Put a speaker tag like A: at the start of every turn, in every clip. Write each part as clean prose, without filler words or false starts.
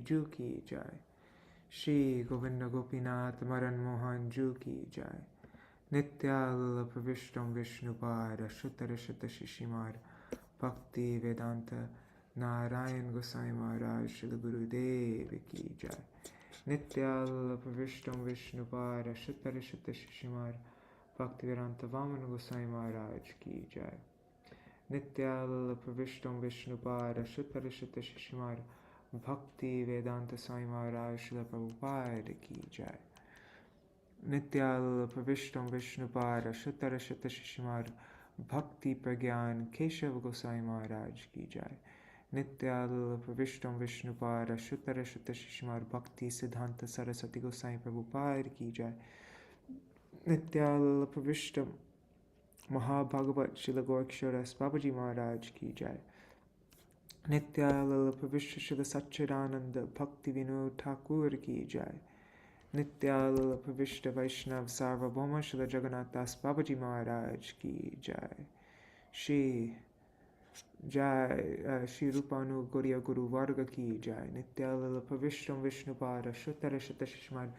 A: Ju ki jai. Shri Govinda Gopinath Madan Mohan Ju ki jai. Nitya Lila Pravishtam Vishnupada Shuttarashata Shishimar Bhakti Vedanta Narayan Gosai Maharaj Shri Guru Dev ki jai. Nitya Lila Pravishtam Vishnupada Shuttarashata Shishimar Bhakti Vedanta Vaman Gosai Maharaj ki jai. Nitya Lila Pravishtam Vishnupada Shuttarashata Shishimar Bhakti Vedanta Sai Maharaj Shri Prabhupada ki jai. Nitya Pravishtam Vishnupada Shuttarashata Shishimar Bhakti Pragyan Keshav Gosai Maharaj ki jai. Nitya Pravishtam Vishnupada Shuttarashata Shishimar Bhakti Siddhanta Saraswati Gosai Prabhupada ki jai. Nitya Pravishtam Mahabhagavat Srila Gorksharas Babaji Maharaj ki jai. Nitya Pravishta Srila Satchidananda Bhakti Vinod Thakur ki jai. Nitya Pravishta Vaishnav Sarvabhauma Srila Jagannath Das Babaji Maharaj ki jai. Shri Rupanuga Guriya Guru Varga ki jai. Nitya Pravishtam Vishnupada Shuttarashata Shishmad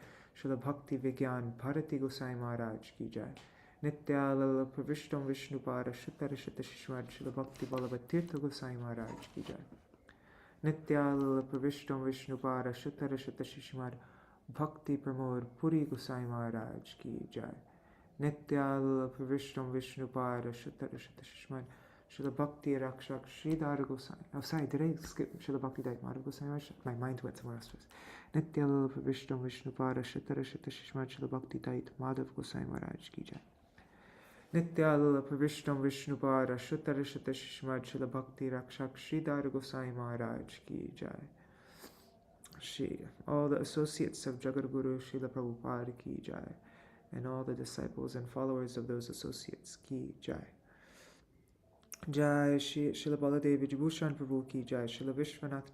A: Srila Bhakti Vigyan Bharati Gosai Maharaj ki jai. Nitya Pravishtam Vishnupada Shuttarashata Shishmad Srila Bhakti Balabatirtha Gosai Maharaj ki jai. Nitya Pravishtam Vishnupada Shuttarashata Shishmad Bhakti Pramod Puri Gosai Maharaj ki jai. Nitya Pravishtam Vishnupada Shuttarashata Shishmad Śrīla Bhakti Rakṣaka Śrīdhara Gosai. Oh, sorry, did I skip Śrīla Bhakti Rakṣaka Gosai Maharaj? My mind went somewhere else. Nitya Pravishtam Vishnupada Shuttarashata Shishmad Śrīla Bhakti Madhav Gosai Maharaj ki jai. Nitya Pravishtam Vishnupada Shuttarashata Shishmad Śrīla Bhakti Rakṣaka Śrīdhara Gosai Maharaj ki jai. All the associates of Jagadguru Śrīla Prabhupada ki jai, and all the disciples and followers of those associates ki jai. Jai Śrīla Baladev Vijibhushan Prabhu ki jai. Śrīla Vishwanath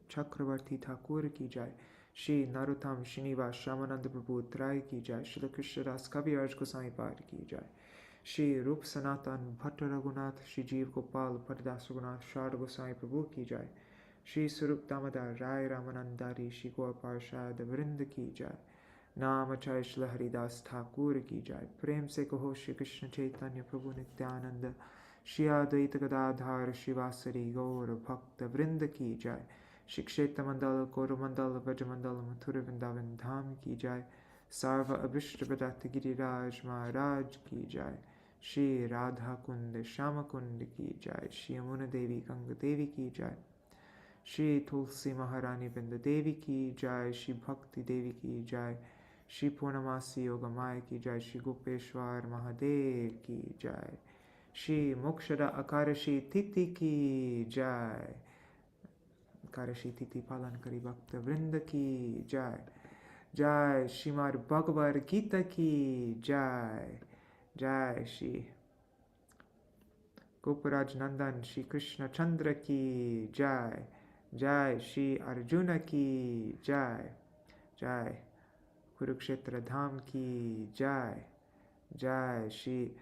A: Chakravarti Thakur ki jai. Shri Narottam Srinivas Shamananda Prabhu Trai ki jai. Śrīla Krishnadas Kaviraj Gosai Pad ki jai. Shri Rup Sanatan Bhatta Raghunath Shri Jeev Gopal Padadas Raghunath Sharda Gosai Prabhu ki jai. Shri Sarup Damodar Rai Ramanandari Shri Gaur Parshad Vrinda ki jai. Namachay Śrīla Haridas Thakur ki jai. Prem se kaho Shri Krishna Chaitanya Prabhu Nityananda Shri Advaita Gadadhar Shivasari Gaur Bhakta Vrinda ki jai. Shri Kshetra Mandala Koromandala Vrajamandala Mathura Vrindavan Dham ki jai. Sarva Abhishta Pradata Giriraj Maharaj ki jai. Shri Radha Kund Shama Kund ki jai. Shri Yamuna Devi Ganga Devi ki jai. Shri Tulsi Maharani Vrinda Devi ki jai. Shri Bhakti Devi ki jai. Shri Purnamasi Yogamaya ki jai. Shri Gopeshwar Mahadev ki jai. Shri Mokshada Akarashi Titi ki jai. Akarashi Titi Palankari Bhakta Vrinda ki jai. Jai Srimad Bhagavad-gītā ki jai. Jai Shri Goparaj Nandan Shri Krishna Chandra ki jai. Jai Shri Arjuna ki jai. Jai Kurukshetra Dham ki jai. Jai Shri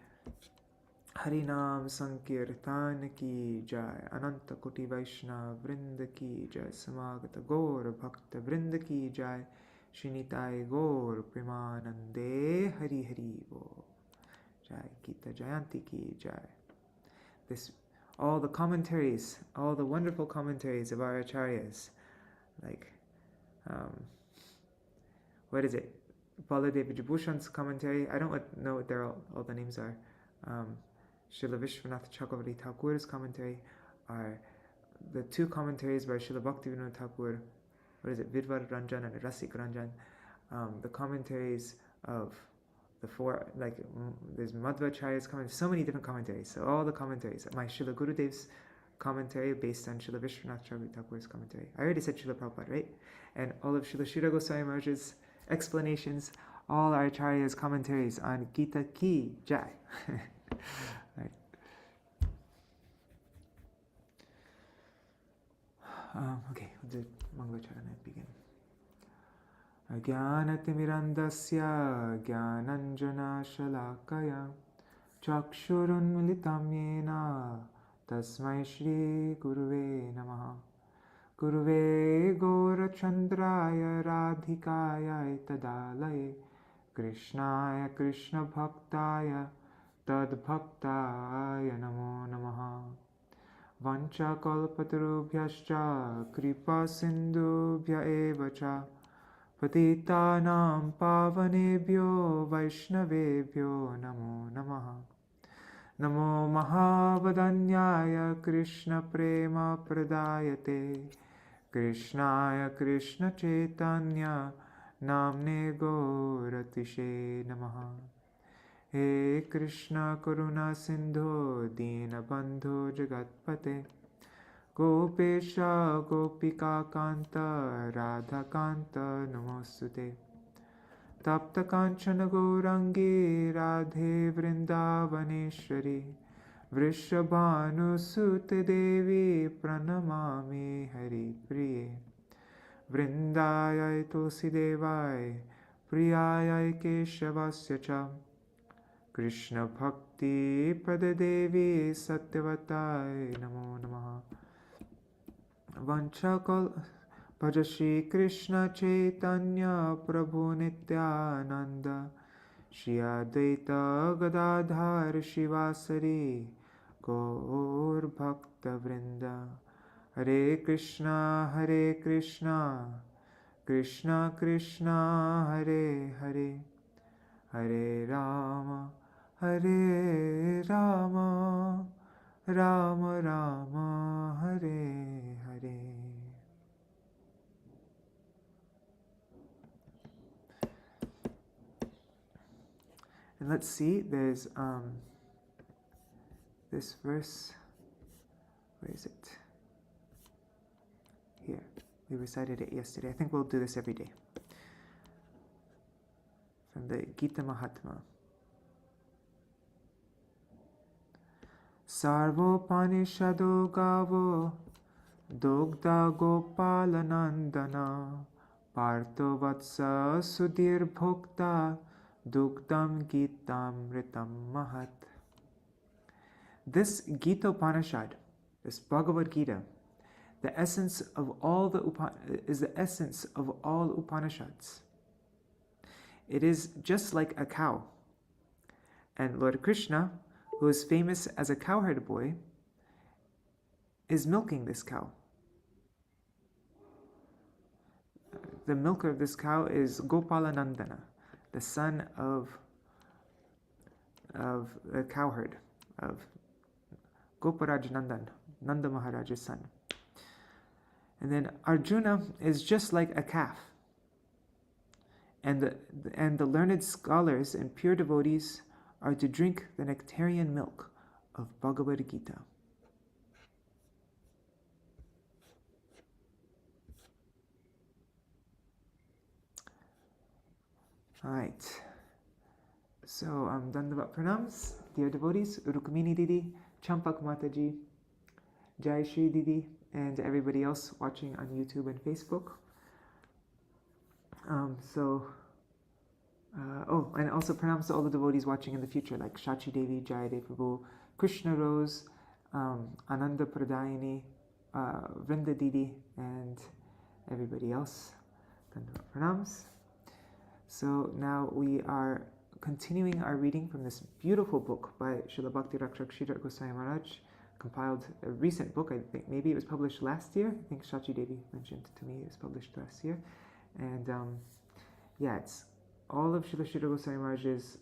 A: Harinam Sankirtan ki jai. Ananta Koti Vaishnava Vrinda ki jai. Samagata Gaur Bhakta Vrinda ki jai. Shinitai Gaur Premanande Hari Hari Bo. Jai Gita Jayanti ki jai. All the commentaries, all the wonderful commentaries of our acharyas, like, what is it? Baladev Vijibhushan's commentary. I don't know what all the names are. Srila Vishwanath Chakravarti Thakur's commentary are the two commentaries by Srila Bhaktivinoda Thakur. What is it? Vidvar Ranjan and Rasik Ranjan. The commentaries of the four, like, there's Madhvacharya's commentary, so many different commentaries. So all the commentaries. My Srila Gurudev's commentary based on Srila Vishwanath Chakravarti Thakur's commentary. I already said Srila Prabhupada, right? And all of Srila Śrīla Goswami Maharaj's explanations, all our Acharya's commentaries on Gita ki jai. Right. Okay, we'll do Mangalacharana and begin. Ajnanatirmirandasya jnananjana shalakaya chakshurunmilitam yena tasmai Shri Guruve namaha. Guruve Gora Chandraya Radhikaya Tadalaye Krishnaya Krishna Bhaktaya Tad Bhaktaya Namo Namaha Vancha Kalpatarubhyascha Kripa Sindhubhya Evacha Patitanam Pavanebhyo Vaishnavebhyo Namo Namaha Namo Mahavadanyaya Krishna Prema Pradayate Krishnaya Krishna Chaitanya Namne Gauratishe Namaha He Krishna Karuna Sindho Dinabandho Jagatpate Gopesha Gopika Kanta Radha Kanta Namostute Tapta Kanchana Gaurangi Radhe Vrindavaneshwari Vrishabhanu Sute Devi Pranamami Hari Priye Vrindayai Tulsi Devai Priyayai Keshavasya Cha Krishna Bhakti Padadevi Satyavatai Namo Namaha Vanchakal Bhaja Shri Krishna Chaitanya Prabhu Nityananda Shri Advaita Gadadhar Shivasari Gaur Bhakta Vrinda Hare Krishna Krishna Krishna Hare Hare Hare Rama Rama Rama Hare Hare. And let's see, there's this verse, where is it? Here, we recited it yesterday. I think we'll do this every day. From the Gītāmṛtam. Sarvopanishado gavo dogda gopalanandana parto vatsa sudhir bhokta dugdam Gītāmṛtam mahat. This Gita Upanishad, this Bhagavad-gītā, the essence of all is the essence of all Upanishads. It is just like a cow. And Lord Krishna, who is famous as a cowherd boy, is milking this cow. The milker of this cow is Gopalanandana, the son of a cowherd, of Goparaj Nandan, Nanda Maharaja's son. And then Arjuna is just like a calf. And the learned scholars and pure devotees are to drink the nectarian milk of Bhagavad-gītā. Alright, so Dandavat Pranams, dear devotees, Rukmini Didi, Champak Mataji, Jai Shri Didi, and everybody else watching on YouTube and Facebook. And also pranams to all the devotees watching in the future, like Shachi Devi, Jayadev Prabhu, Krishna Rose, Ananda Pradayini, Vrinda Didi, and everybody else. Pranams. So now we are continuing our reading from this beautiful book by Śrīla Bhakti Rakṣaka Śrīdhara Gosvāmī Mahārāja, compiled a recent book. I think maybe it was published last year. I think Shachi Devi mentioned to me it was published last year. And it's all of Śrīla Gosvāmī Mahārāja's,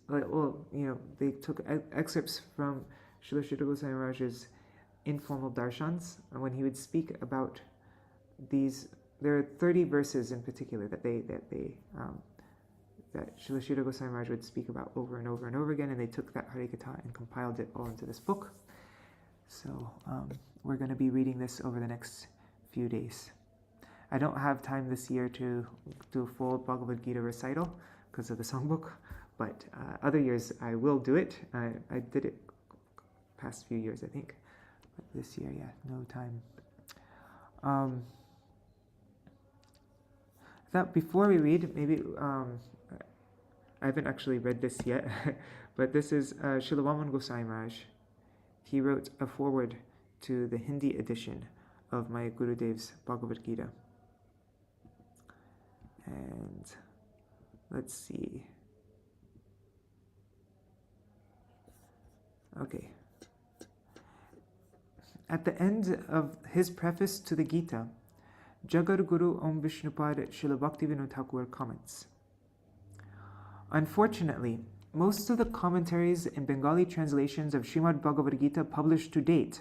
A: they took excerpts from Śrīla Gosvāmī Mahārāja's informal darshans, and when he would speak about these, there are 30 verses in particular that Śrīla Gosvāmī Mahārāja would speak about over and over and over again, and they took that Harikatha and compiled it all into this book. So we're going to be reading this over the next few days. I don't have time this year to do a full Bhagavad-gītā recital because of the songbook, but other years I will do it. I did it past few years, I think, but this year, no time. I thought before we read, maybe I haven't actually read this yet, but this is Śrīla Vaman Gosai Maharaj. He wrote a foreword to the Hindi edition of my Gurudev's Bhagavad-gītā. And let's see. Okay. At the end of his preface to the Gita, Jagadguru Om Vishnupad Śrīla Bhakti Thakur comments, unfortunately, most of the commentaries and Bengali translations of Srimad Bhagavad-gītā published to date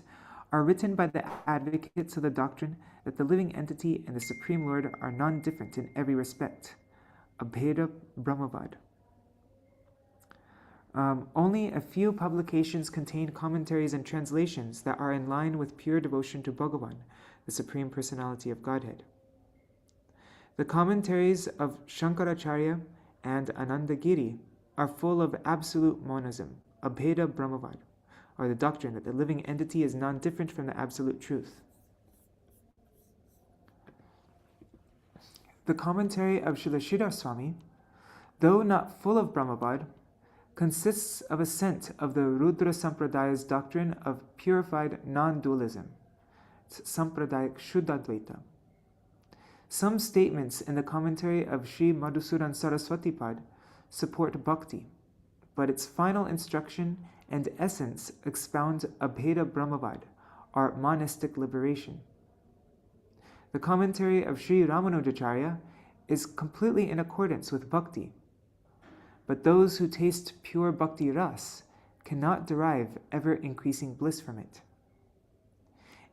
A: are written by the advocates of the doctrine that the living entity and the Supreme Lord are non-different in every respect, Abheda Brahmavad. Only a few publications contain commentaries and translations that are in line with pure devotion to Bhagavan, the Supreme Personality of Godhead. The commentaries of Shankaracharya and Anandagiri are full of absolute monism, Abheda Brahmavad, or the doctrine that the living entity is non-different from the absolute truth. The commentary of Śrīla Sridhar Swami, though not full of Brahmavad, consists of assent of the Rudra Sampradaya's doctrine of purified non-dualism, Sampradayic Shuddhadvaita. Some statements in the commentary of Sri Madhusudan Saraswati Pad support bhakti, but its final instruction and essence expound Abheda Brahmavad, or monistic liberation. The commentary of Sri Ramanujacharya is completely in accordance with bhakti, but those who taste pure bhakti ras cannot derive ever-increasing bliss from it.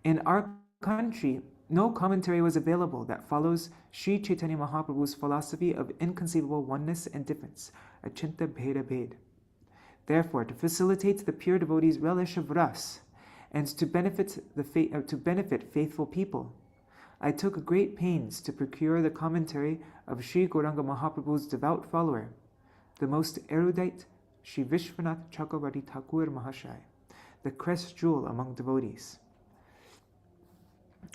A: In our country, no commentary was available that follows Sri Chaitanya Mahaprabhu's philosophy of inconceivable oneness and difference, Achinta Bheda Bhed. Therefore, to facilitate the pure devotees' relish of ras and to benefit faithful people, I took great pains to procure the commentary of Sri Gauranga Mahaprabhu's devout follower, the most erudite Sri Vishwanath Chakravarti Thakur Mahārāja, the crest jewel among devotees.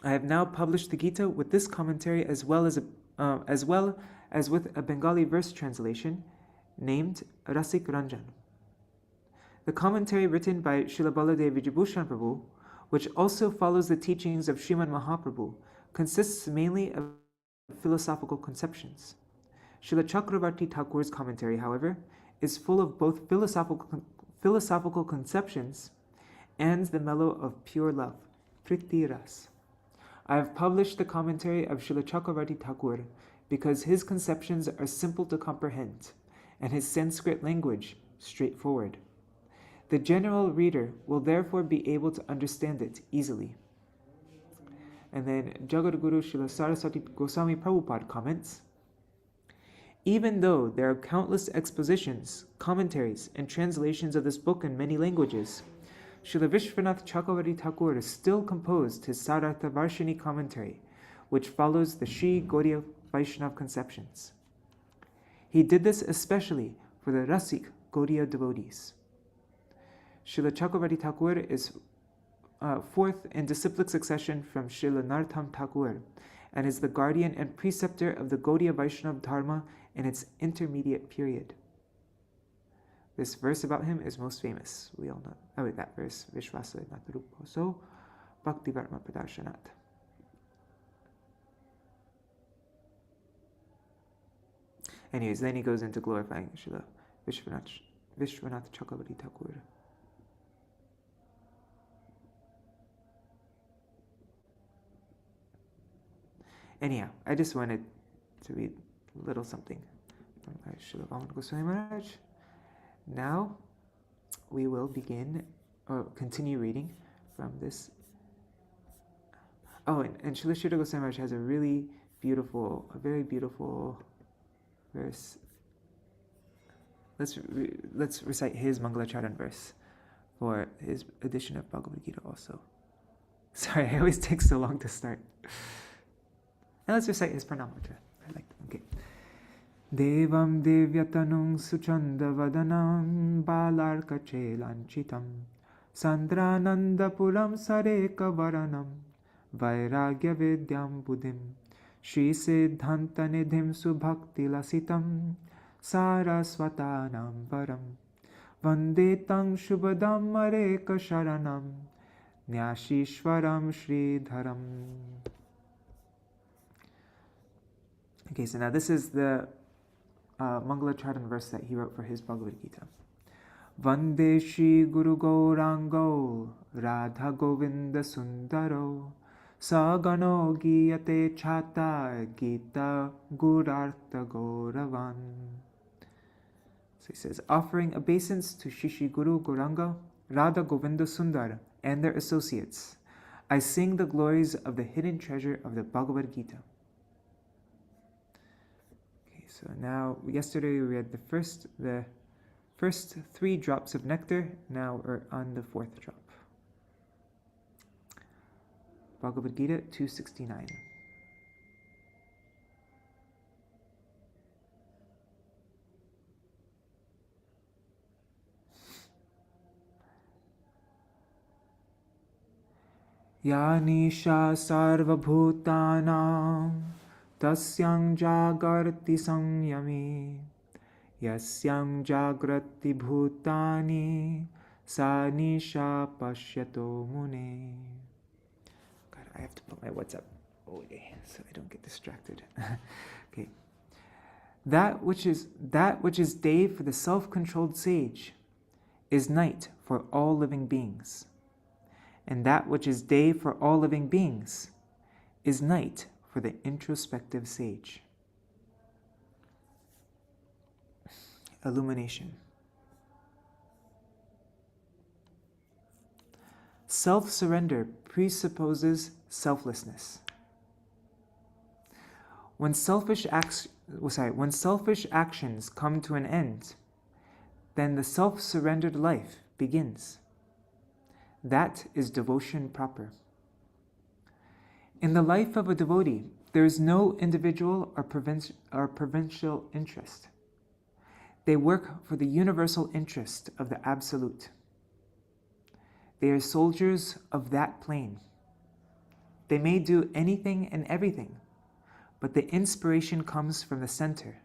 A: I have now published the Gita with this commentary as well as with a Bengali verse translation named Rasik Ranjan. The commentary written by Srila Baladev Vijayabhushan Prabhu, which also follows the teachings of Srimad Mahaprabhu, consists mainly of philosophical conceptions. Srila Chakravarti Thakur's commentary, however, is full of both philosophical conceptions and the mellow of pure love, Priti Ras. I have published the commentary of Srila Chakravarti Thakur because his conceptions are simple to comprehend and his Sanskrit language straightforward. The general reader will therefore be able to understand it easily. And then Jagadguru Srila Saraswati Gosvāmī Prabhupada comments, even though there are countless expositions, commentaries, and translations of this book in many languages, Srila Vishwanath Chakravarti Thakur still composed his Sarartha Varshini commentary, which follows the Sri Gaudiya Vaishnava conceptions. He did this especially for the Rasik Gaudiya devotees. Srila Chakravarti Thakur is fourth in disciplic succession from Srila Narottam Thakur, and is the guardian and preceptor of the Gaudiya Vaishnava Dharma in its intermediate period. This verse about him is most famous. We all know that verse, Vishvasa Nataruposo Bhakti Varma Pradarshanat. Anyways, then he goes into glorifying Srila Vishwanath Chakravarti Thakur. Anyhow, I just wanted to read a little something from Srila Gosvāmī Mahārāja. Now, we will continue reading from this. Oh, and Srila Sridhar Gosvāmī Mahārāja has a very beautiful verse. Let's recite his Mangalacharan verse for his edition of Bhagavad-gītā also. Sorry, it always takes so long to start. And let's recite his pranamatra. I like them. Okay. Devam devyatanung suchanda vadanam balarkache lanchitam sandranandapuram sareka varanam vairagya vidyam buddhim Shri Siddhanta nidhim subhakti lasitam saraswatanam varam vandetang shubhadam areka sharanam nyashishwaram Śrīdharam. Okay, so now this is the Mangala Charan verse that he wrote for his Bhagavad-gītā. Vande Shri Guru Gaurango Radha Govinda Sundaro Sagano Giyate Chata Gita Gurartha Gauravan. So he says, offering obeisance to Shri Guru Gauranga, Radha Govinda Sundara, and their associates, I sing the glories of the hidden treasure of the Bhagavad-gītā. Okay, so now, yesterday we read the first 3 drops of nectar. Now we're on the 4th drop. Bhagavad-gītā 269. Ya nisha sarva bhutanam tasyang jagarti samyami yasyang jagrati bhutani sa nisha pashyato mune. God, I have to put my WhatsApp away so I don't get distracted. Okay. That which is day for the self-controlled sage is night for all living beings. And that which is day for all living beings is night for the introspective sage. Illumination. Self-surrender presupposes selflessness. When selfish actions come to an end, then the self-surrendered life begins. That is devotion proper. In the life of a devotee, there is no individual or provincial interest. They work for the universal interest of the Absolute. They are soldiers of that plane. They may do anything and everything, but the inspiration comes from the center,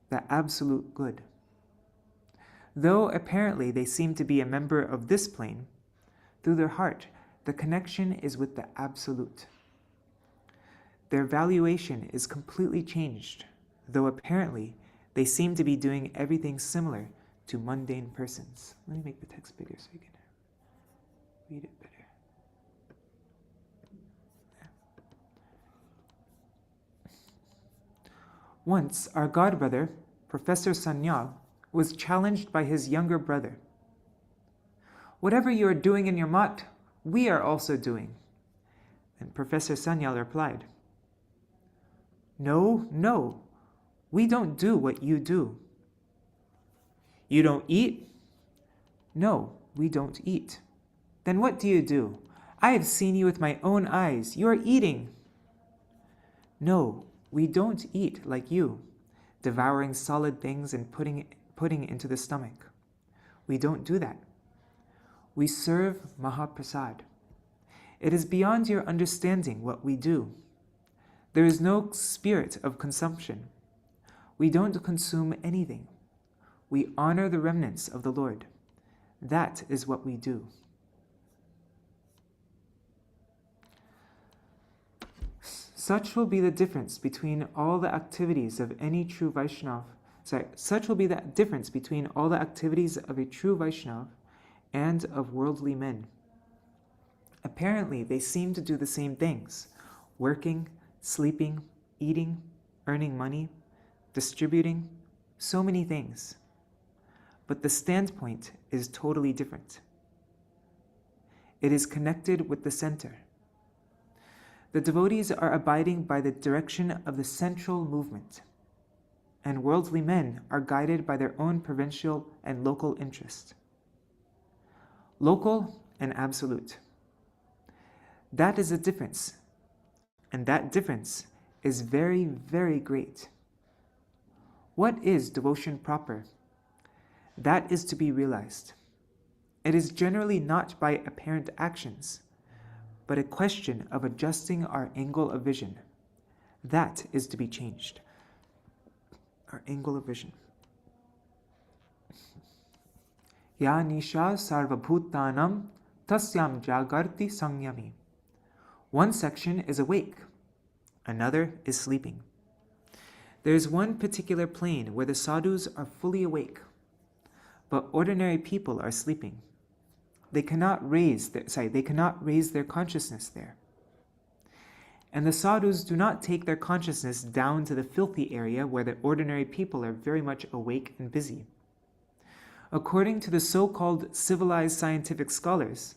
A: the Absolute Good. Though apparently they seem to be a member of this plane, through their heart, the connection is with the Absolute. Their valuation is completely changed, though apparently they seem to be doing everything similar to mundane persons. Let me make the text bigger so you can read it better. Once, our godbrother, Professor Sanyal, was challenged by his younger brother. Whatever you are doing in your mat, we are also doing. And Professor Sanyal replied, No, we don't do what you do. You don't eat? No, we don't eat. Then what do you do? I have seen you with my own eyes. You are eating. No, we don't eat like you, devouring solid things and putting into the stomach. We don't do that. We serve Mahaprasad. It is beyond your understanding what we do. There is no spirit of consumption. We don't consume anything. We honor the remnants of the Lord. That is what we do. Such will be the difference between all the activities of any true Vaishnava. Such will be the difference between all the activities of a true Vaishnava and of worldly men. Apparently, they seem to do the same things: working, sleeping, eating, earning money, distributing, so many things. But the standpoint is totally different. It is connected with the center. The devotees are abiding by the direction of the central movement, and worldly men are guided by their own provincial and local interest. Local and absolute. That is the difference, and that difference is very, very great. What is devotion proper? That is to be realized. It is generally not by apparent actions, but a question of adjusting our angle of vision. That is to be changed. Our angle of vision. Ya nisha sarvabhutanam tasyam jagarti samyami. One section is awake, another is sleeping. There is one particular plane where the sadhus are fully awake, but ordinary people are sleeping. They cannot raise their consciousness there. And the sadhus do not take their consciousness down to the filthy area where the ordinary people are very much awake and busy. According to the so-called civilized scientific scholars,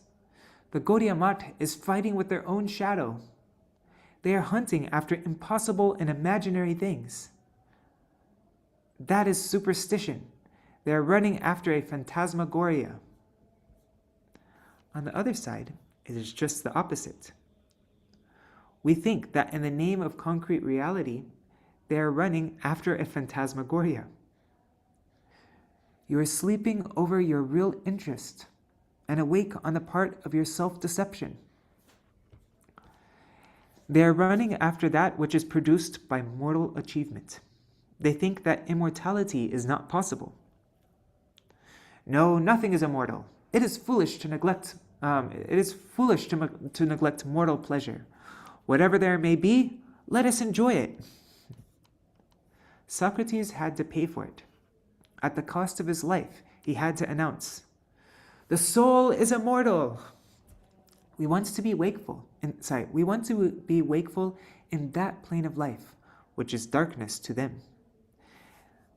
A: the Gaudiya Math is fighting with their own shadow. They are hunting after impossible and imaginary things. That is superstition. They are running after a phantasmagoria. On the other side, it is just the opposite. We think that in the name of concrete reality, they are running after a phantasmagoria. You are sleeping over your real interest and awake on the part of your self-deception. They are running after that which is produced by mortal achievement. They think that immortality is not possible. No, nothing is immortal. It is foolish to neglect. To neglect mortal pleasure. Whatever there may be, let us enjoy it. Socrates had to pay for it. At the cost of his life, he had to announce, "The soul is immortal." We want to be wakeful. We want to be wakeful in that plane of life, which is darkness to them.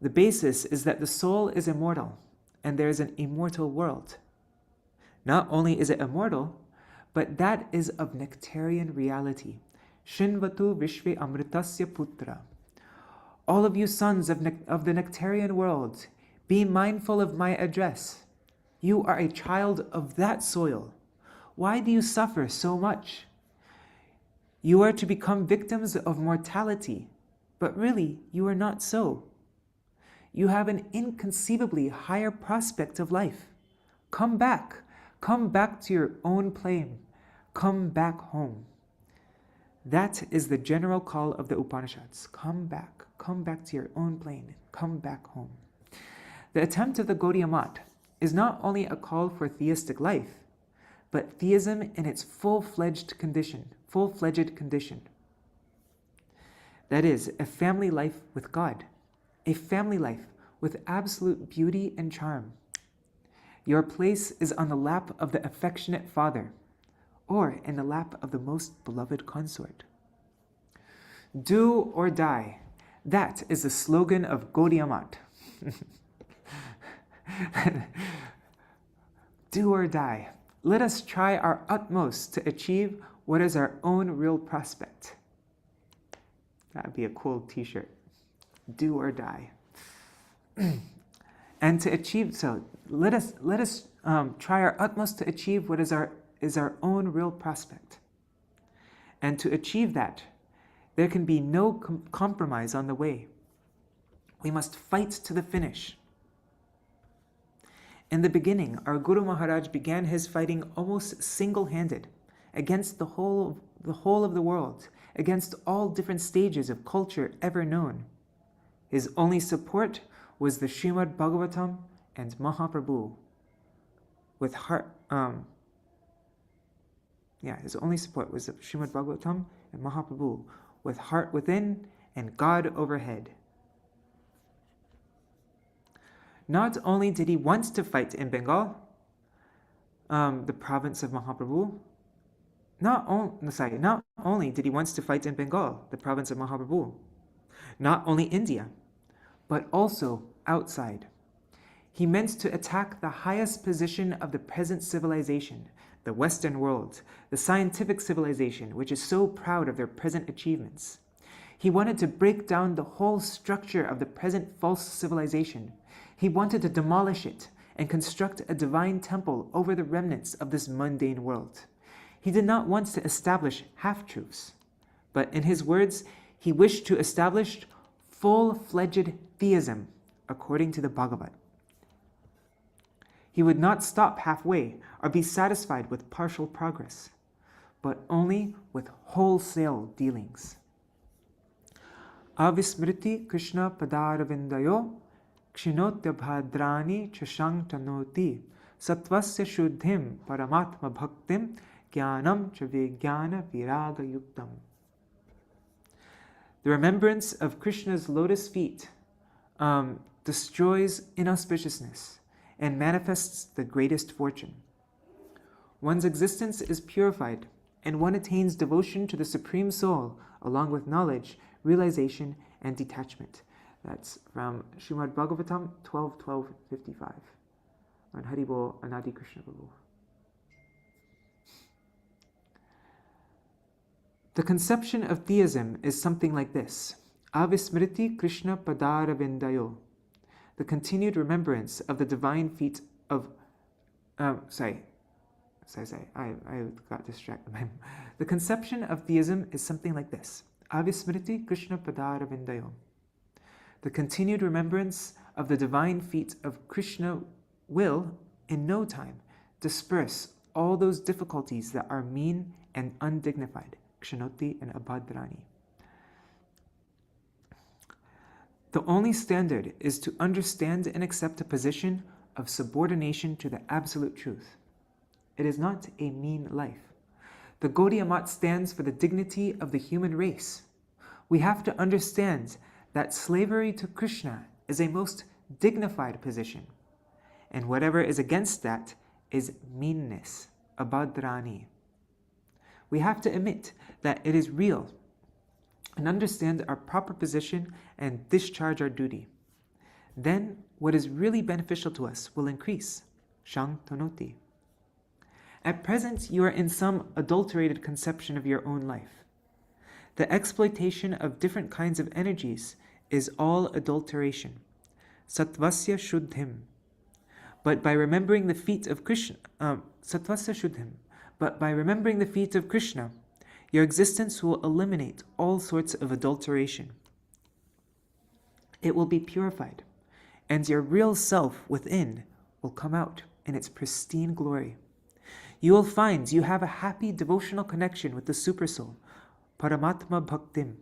A: The basis is that the soul is immortal, and there is an immortal world. Not only is it immortal, but that is of nectarian reality. Shinvatu Vishve Amritasya Putra. All of you sons of the nectarian world, be mindful of my address. You are a child of that soil. Why do you suffer so much? You are to become victims of mortality, but really you are not so. You have an inconceivably higher prospect of life. Come back to your own plane. Come back home. That is the general call of the Upanishads. Come back to your own plane. Come back home. The attempt of the Gaudiya Math is not only a call for theistic life, but theism in its full-fledged condition. That is, a family life with God, a family life with absolute beauty and charm. Your place is on the lap of the affectionate father, or in the lap of the most beloved consort. Do or die. That is the slogan of Gaudiya Math. Do or die. Let us try our utmost to achieve what is our own real prospect. That would be a cool t-shirt. Do or die. And to achieve so, let us try our utmost to achieve what is our own real prospect. And to achieve that, there can be no compromise on the way. We must fight to the finish. In the beginning, our Guru Maharaj began his fighting almost single-handed against the whole of the world, against all different stages of culture ever known. His only support was the Srimad Bhagavatam and Mahaprabhu. His only support was the Srimad Bhagavatam and Mahaprabhu, with heart within and God overhead. Not only did he want to fight in Bengal, the province of Mahaprabhu, not only did he want to fight in Bengal, the province of Mahaprabhu, not only India, but also outside. He meant to attack the highest position of the present civilization, the Western world, the scientific civilization, which is so proud of their present achievements. He wanted to break down the whole structure of the present false civilization. He wanted to demolish it and construct a divine temple over the remnants of this mundane world. He did not want to establish half-truths, but in his words, he wished to establish full-fledged theism according to the Bhagavad. He would not stop halfway or be satisfied with partial progress, but only with wholesale dealings. Avismriti Krishna Padaravindayo Kshinotya Bhadrani Chashang Tanoti Satvasya Shuddhim Paramatma Bhaktim Jnanam Chavijnana Viraga Yuktam. The remembrance of Krishna's lotus feet destroys inauspiciousness and manifests the greatest fortune. One's existence is purified, and one attains devotion to the Supreme Soul, along with knowledge, realization, and detachment. That's from Srimad Bhagavatam 12:12-55. On Haribol Anadi Krishna Prabhu. The conception of theism is something like this: Avismriti Krishna Padaravindayo. The continued remembrance of the divine feet of... I got distracted. The conception of theism is something like this: Avismriti Krishna Padaravindayo. The continued remembrance of the divine feet of Krishna will, in no time, disperse all those difficulties that are mean and undignified, kshanoti and abhadrani. The only standard is to understand and accept a position of subordination to the absolute truth. It is not a mean life. The Gaudiya Mat stands for the dignity of the human race. We have to understand that slavery to Krishna is a most dignified position, and whatever is against that is meanness, abhadrani. We have to admit that it is real and understand our proper position and discharge our duty. Then what is really beneficial to us will increase, shang tonoti. At present, you are in some adulterated conception of your own life. The exploitation of different kinds of energies is all adulteration, sattvasya shuddhim. But by remembering the feet of Krishna, your existence will eliminate all sorts of adulteration. It will be purified, and your real self within will come out in its pristine glory. You will find you have a happy devotional connection with the Supersoul, Paramatma Bhaktim.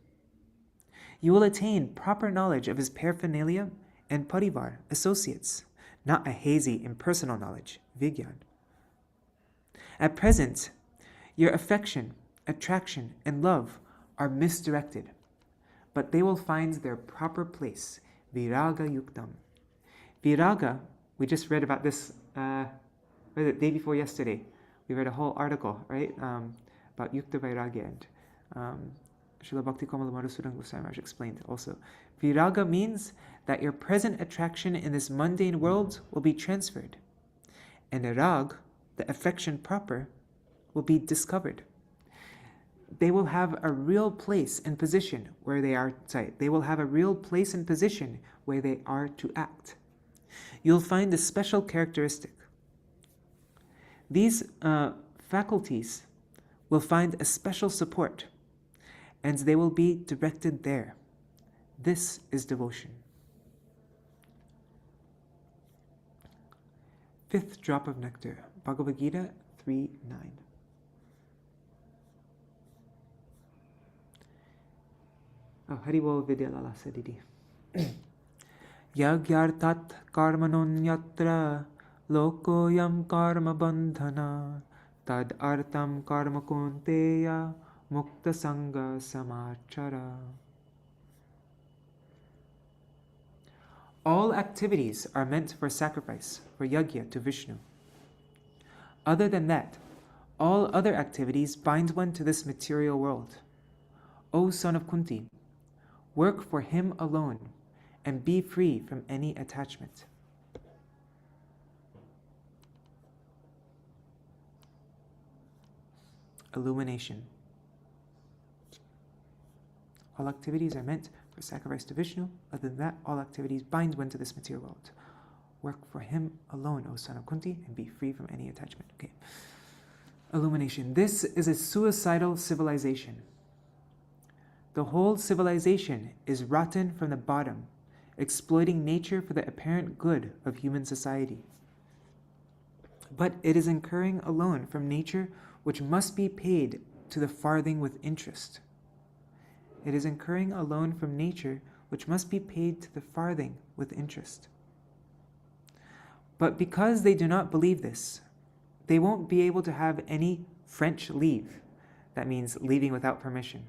A: You will attain proper knowledge of his paraphernalia and parivar, associates, not a hazy, impersonal knowledge, vigyan. At present, your affection, attraction, and love are misdirected, but they will find their proper place, viraga yuktam. Viraga, we just read about this the day before yesterday. We read a whole article, right, about yukta vairagya, and Śrīla Bhakti Rakṣaka explained also. Viraga means that your present attraction in this mundane world will be transferred, and the rag, the affection proper, will be discovered. They will have a real place and position where they are. They will have a real place and position where they are to act. You'll find a special characteristic. These faculties will find a special support, and they will be directed there. This is devotion. Fifth drop of nectar, Bhagavad-gītā 3:9. Oh, Haribol Vidyalala Sadidi. Yagyartat karmanonyatra lokoyam karma bandhana tad artam karma kunteya mukta sangha samachara. All activities are meant for sacrifice, for yajna to Vishnu. Other than that, all other activities bind one to this material world. O son of Kunti, work for him alone and be free from any attachment. Illumination. All activities are meant for sacrifice to Vishnu. Other than that, all activities bind one to this material world. Work for him alone, O son of Kunti, and be free from any attachment. Okay. Illumination. This is a suicidal civilization. The whole civilization is rotten from the bottom, exploiting nature for the apparent good of human society. But it is incurring a loan from nature which must be paid to the farthing with interest. It is incurring a loan from nature which must be paid to the farthing with interest. But because they do not believe this, they won't be able to have any French leave. That means leaving without permission.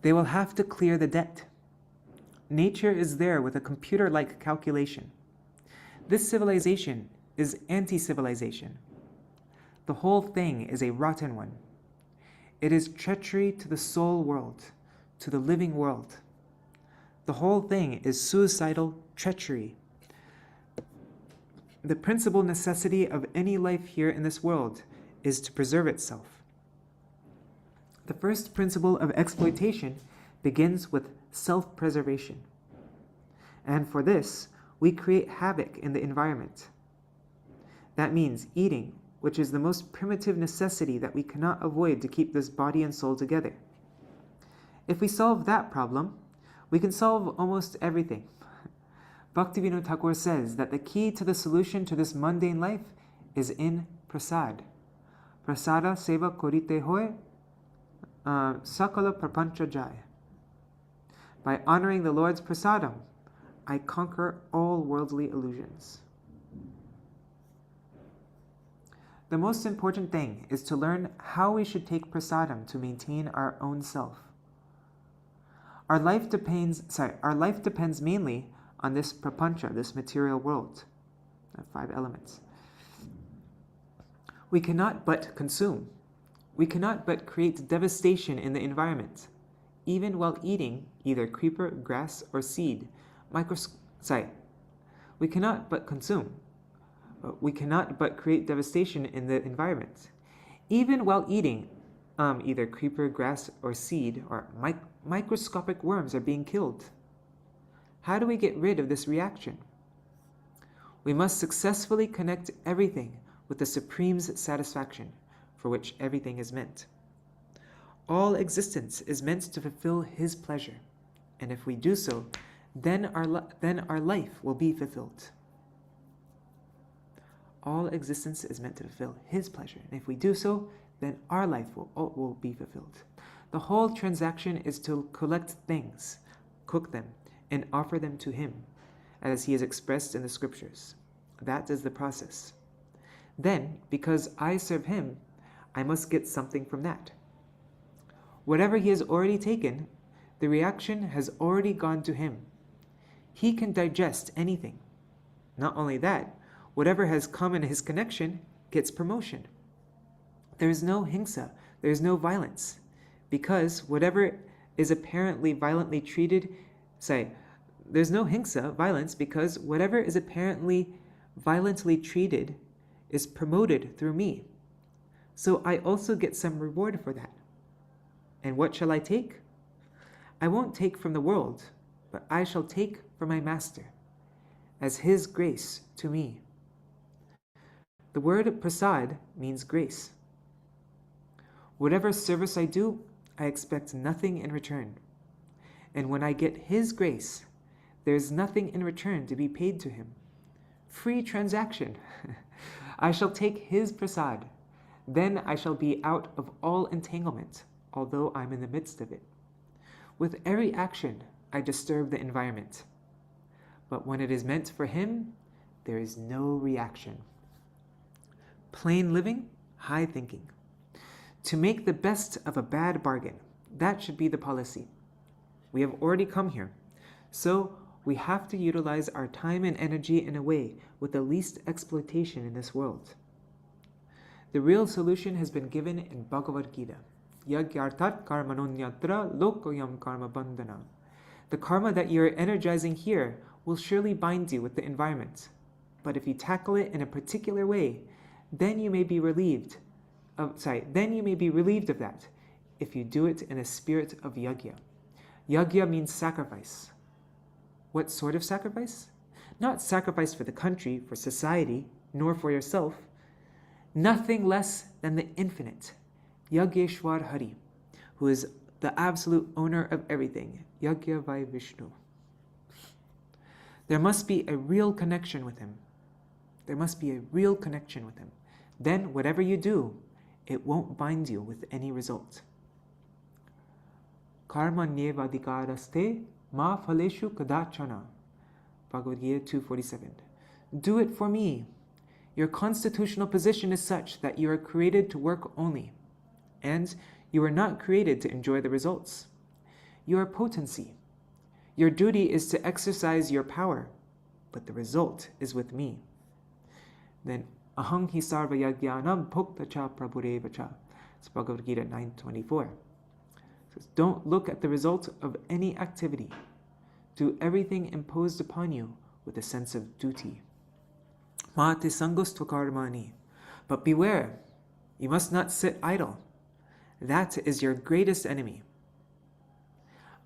A: They will have to clear the debt. Nature is there with a computer-like calculation. This civilization is anti-civilization. The whole thing is a rotten one. It is treachery to the soul world, to the living world. The whole thing is suicidal treachery. The principal necessity of any life here in this world is to preserve itself. The first principle of exploitation begins with self-preservation. And for this, we create havoc in the environment. That means eating, which is the most primitive necessity that we cannot avoid to keep this body and soul together. If we solve that problem, we can solve almost everything. Bhaktivinoda Thakur says that the key to the solution to this mundane life is in prasad. Prasada seva korite hoy sakala prapancha jai. By honoring the Lord's prasadam, I conquer all worldly illusions. The most important thing is to learn how we should take prasadam to maintain our own self. Our life depends mainly on this prapancha, this material world, the 5 elements. We cannot but consume. We cannot but create devastation in the environment. Even while eating either creeper, grass, or seed, we cannot but consume. We cannot but create devastation in the environment. Even while eating either creeper, grass, or seed, or microscopic worms are being killed. How do we get rid of this reaction? We must successfully connect everything with the Supreme's satisfaction, for which everything is meant. All existence is meant to fulfill His pleasure, and if we do so, then our life will be fulfilled. All existence is meant to fulfill His pleasure, and if we do so, then our life will be fulfilled. The whole transaction is to collect things, cook them, and offer them to Him, as He is expressed in the scriptures. That is the process. Then, because I serve Him, I must get something from that. Whatever He has already taken, the reaction has already gone to Him. He can digest anything. Not only that, whatever has come in His connection gets promotion. There is no hingsa, there is no violence, because whatever is apparently violently treated, there's no hingsa, violence, because whatever is apparently violently treated is promoted through me. So I also get some reward for that. And what shall I take? I won't take from the world, but I shall take from my Master, as His grace to me. The word prasad means grace. Whatever service I do, I expect nothing in return. And when I get His grace, there is nothing in return to be paid to Him. Free transaction. I shall take His prasad. Then I shall be out of all entanglement, although I'm in the midst of it. With every action, I disturb the environment. But when it is meant for Him, there is no reaction. Plain living, high thinking. To make the best of a bad bargain, that should be the policy. We have already come here, so we have to utilize our time and energy in a way with the least exploitation in this world. The real solution has been given in Bhagavad-gītā. Yagyartat karmanonyatra lokoyam karma bandhana. The karma that you're energizing here will surely bind you with the environment. But if you tackle it in a particular way, then you may be relieved of that if you do it in a spirit of yajna. Yajna means sacrifice. What sort of sacrifice? Not sacrifice for the country, for society, nor for yourself. Nothing less than the infinite, Yajneshwar Hari, who is the absolute owner of everything, Yajna Vai Vishnu. There must be a real connection with Him. There must be a real connection with Him. Then whatever you do, it won't bind you with any result. Karma nyevadikaraste ma phaleshu kadachana. Bhagavad-gītā 2:47. Do it for me. Your constitutional position is such that you are created to work only. and you are not created to enjoy the results. You are potency. Your duty is to exercise your power, but the result is with me. Then, aham hi sarva yajnanam bhukta cha prabhureva cha. It's Bhagavad-gītā 9:24. It says, don't look at the result of any activity. Do everything imposed upon you with a sense of duty. Mate sangostva karmani. But beware, you must not sit idle. That is your greatest enemy.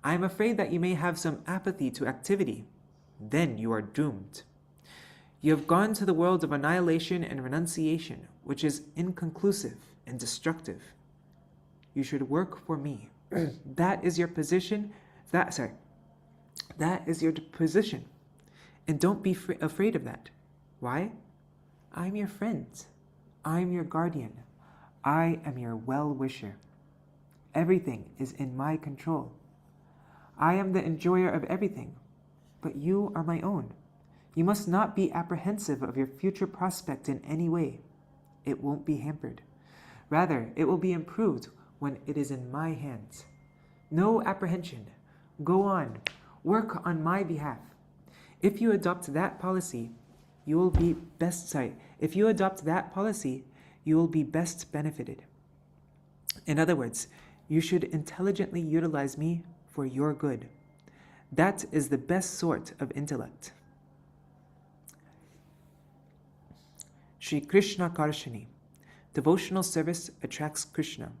A: I am afraid that you may have some apathy to activity. Then you are doomed. You have gone to the world of annihilation and renunciation, which is inconclusive and destructive. You should work for me. That is your position. That is your position. And don't be afraid of that. Why? I'm your friend. I'm your guardian. I am your well-wisher. Everything is in my control. I am the enjoyer of everything, but you are my own. You must not be apprehensive of your future prospect in any way. It won't be hampered. Rather, it will be improved when it is in my hands. No apprehension. Go on. Work on my behalf. If you adopt that policy, you will be best benefited. In other words, you should intelligently utilize me for your good. That is the best sort of intellect. Śrī Kṛṣṇa Karshani. Devotional service attracts Krishna.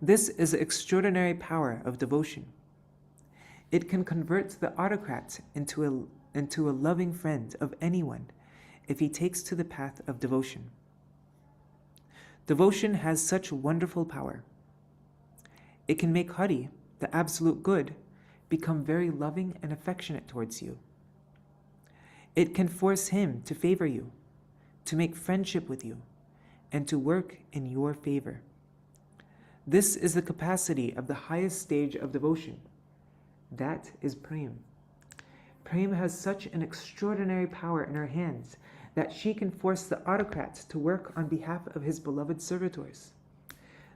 A: This is the extraordinary power of devotion. It can convert the autocrat into a loving friend of anyone if he takes to the path of devotion. Devotion has such wonderful power. It can make Hari, the absolute good, become very loving and affectionate towards you. It can force him to favor you, to make friendship with you, and to work in your favor. This is the capacity of the highest stage of devotion. That is Prem. Prem has such an extraordinary power in her hands that she can force the autocrat to work on behalf of his beloved servitors.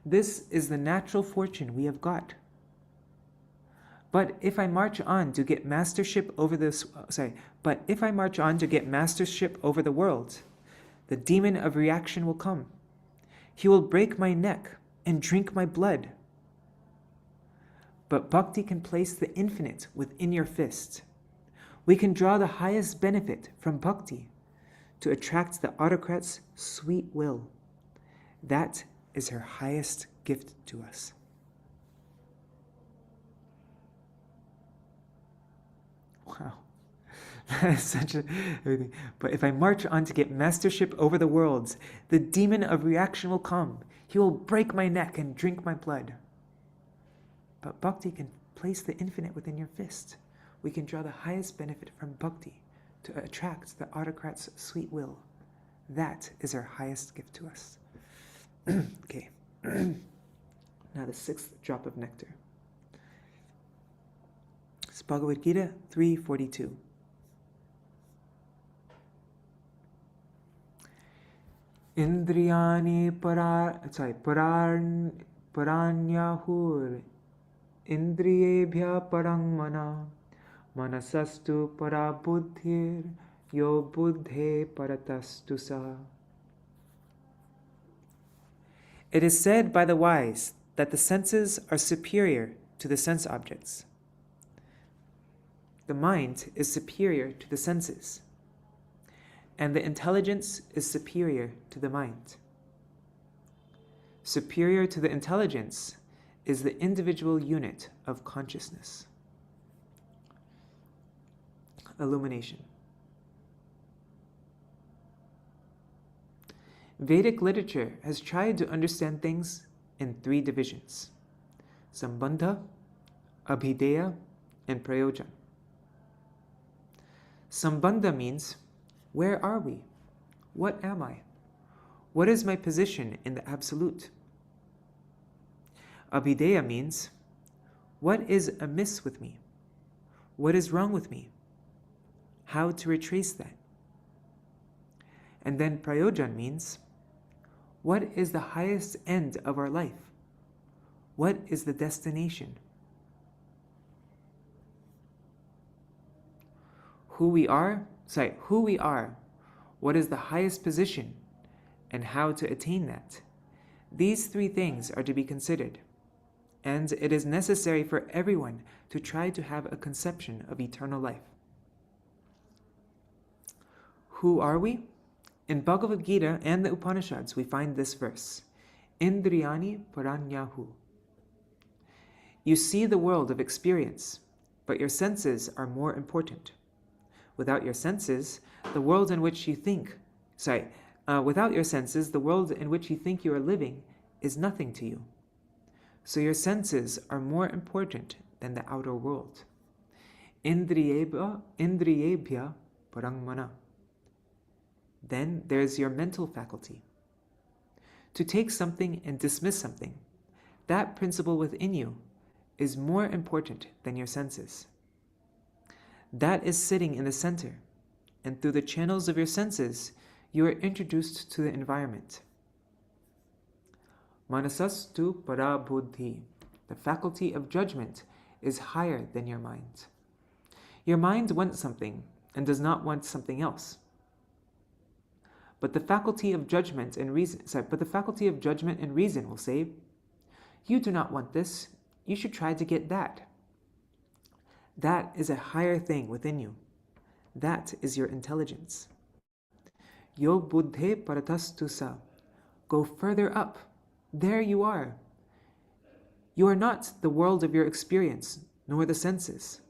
A: This is the natural fortune we have got. But if I march on to get mastership over the world, the demon of reaction will come. He will break my neck and drink my blood. But bhakti can place the infinite within your fist. We can draw the highest benefit from bhakti to attract the autocrat's sweet will. That is her highest gift to us. Wow. That is such everything. But if I march on to get mastership over the worlds, the demon of reaction will come. He will break my neck and drink my blood. But bhakti can place the infinite within your fist. We can draw the highest benefit from bhakti to attract the autocrat's sweet will. That is our highest gift to us. Okay. Now the sixth drop of nectar. It's Bhagavad-gītā 3:42. Indriyani paranyahur indriyebhya parang mana manasastu para buddhir yo buddhe paratastu sa. It is said by the wise that the senses are superior to the sense objects. The mind is superior to the senses, and the intelligence is superior to the mind. Superior to the intelligence is the individual unit of consciousness. Illumination. Vedic literature has tried to understand things in three divisions: Sambandha, Abhideya, and Prayojana. Sambandha means, where are we? What am I? What is my position in the Absolute? Abhideya means, what is amiss with me? What is wrong with me? How to retrace that? And then Prayojana means, What is the highest end of our life? What is the destination? Who we are, what is the highest position, and how to attain that. These three things are to be considered, and it is necessary for everyone to try to have a conception of eternal life. Who are we? In Bhagavad-gītā and the Upanishads, we find this verse, Indriyani paranyahu. You see the world of experience, but your senses are more important. Without your senses, the world in which you think, without your senses, the world in which you think you are living is nothing to you. So your senses are more important than the outer world. Indriyebhya parangmana. Then there's your mental faculty. To take something and dismiss something, that principle within you is more important than your senses. That is sitting in the center, and through the channels of your senses, you are introduced to the environment. Manasastu parabuddhi. The faculty of judgment is higher than your mind. Your mind wants something and does not want something else. But the faculty of judgment and reason will say, you do not want this, you should try to get that. That is a higher thing within you. That is your intelligence. Yo buddhe paratastusa. Go further up. There you are. You are not the world of your experience, nor the senses.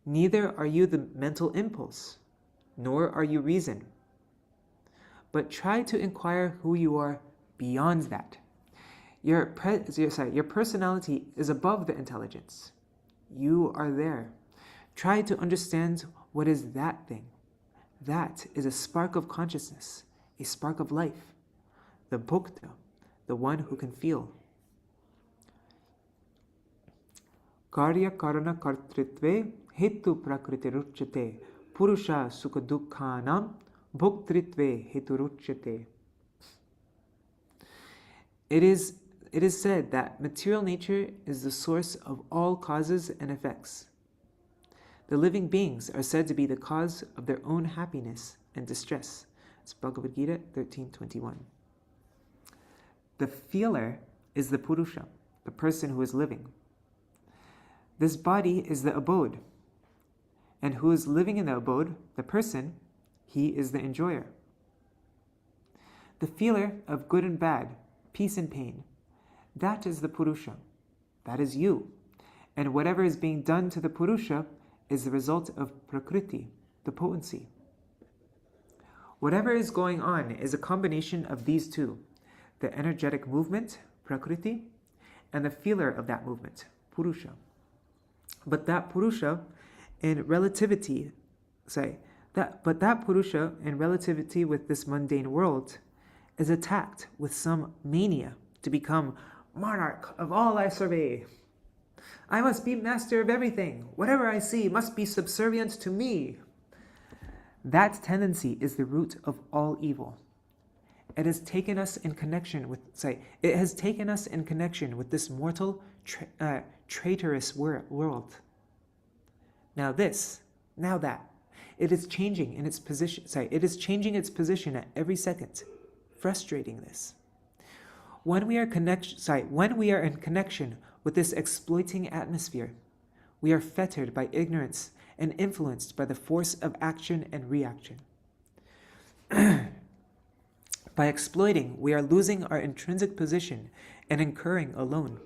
A: Neither are you the mental impulse, nor are you reason. But try to inquire who you are beyond that. Your personality is above the intelligence. You are there. Try to understand what is that thing. That is a spark of consciousness, a spark of life. The bhukta, the one who can feel. Karya karana kartritve hetu prakritiruchyate purusha sukha dukkhanam bhuktritve heturuchyate. It is said that material nature is the source of all causes and effects. The living beings are said to be the cause of their own happiness and distress. It's Bhagavad-gītā 13:21. The feeler is the Purusha, the person who is living. This body is the abode, and who is living in the abode, the person, he is the enjoyer. The feeler of good and bad, peace and pain, that is the Purusha, that is you. And whatever is being done to the Purusha is the result of Prakriti, the potency. Whatever is going on is a combination of these two, the energetic movement, Prakriti, and the feeler of that movement, Purusha. But that Purusha in relativity with this mundane world is attacked with some mania to become monarch of all I survey. I must be master of everything. Whatever I see must be subservient to me. That tendency is the root of all evil. It has taken us in connection with this mortal, traitorous world. Now that. It is changing its position at every second, frustrating this. When we are in connection with this exploiting atmosphere, we are fettered by ignorance and influenced by the force of action and reaction. By exploiting, we are losing our intrinsic position and incurring a loan.